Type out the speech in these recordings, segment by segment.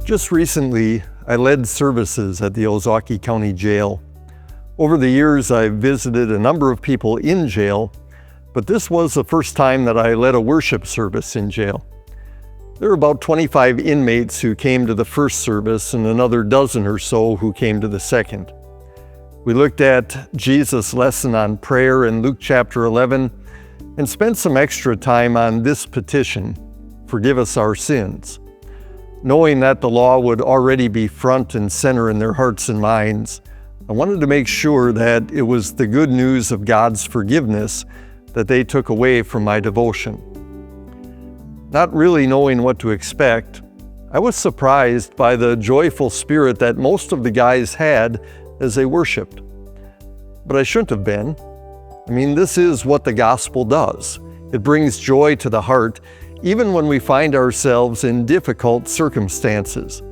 Just recently, I led services at the Ozaukee County Jail. Over the years, I've visited a number of people in jail, but this was the first time that I led a worship service in jail. There were about 25 inmates who came to the first service and another dozen or so who came to the second. We looked at Jesus' lesson on prayer in Luke chapter 11 and spent some extra time on this petition, "Forgive us our sins." Knowing that the law would already be front and center in their hearts and minds, I wanted to make sure that it was the good news of God's forgiveness that they took away from my devotion. Not really knowing what to expect, I was surprised by the joyful spirit that most of the guys had as they worshiped. But I shouldn't have been. This is what the gospel does. It brings joy to the heart, even when we find ourselves in difficult circumstances,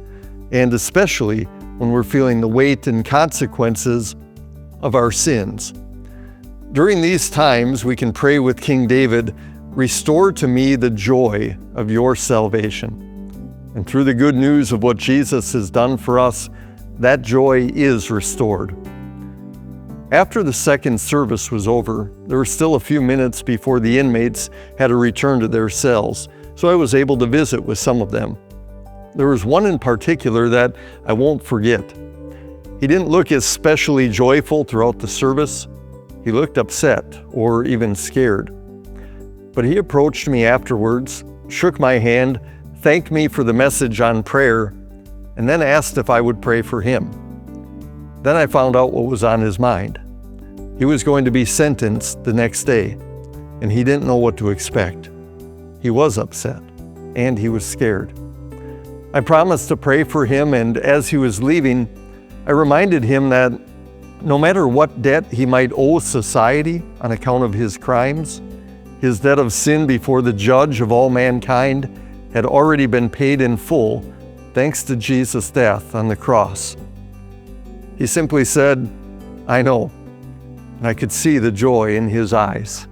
and especially when we're feeling the weight and consequences of our sins. During these times, we can pray with King David, "Restore to me the joy of your salvation." And through the good news of what Jesus has done for us, that joy is restored. After the second service was over, there were still a few minutes before the inmates had to return to their cells, so I was able to visit with some of them. There was one in particular that I won't forget. He didn't look especially joyful throughout the service. He looked upset or even scared. But he approached me afterwards, shook my hand, thanked me for the message on prayer, and then asked if I would pray for him. Then I found out what was on his mind. He was going to be sentenced the next day, and he didn't know what to expect. He was upset, and he was scared. I promised to pray for him, and as he was leaving, I reminded him that no matter what debt he might owe society on account of his crimes, his debt of sin before the judge of all mankind had already been paid in full thanks to Jesus' death on the cross. He simply said, "I know," and I could see the joy in his eyes.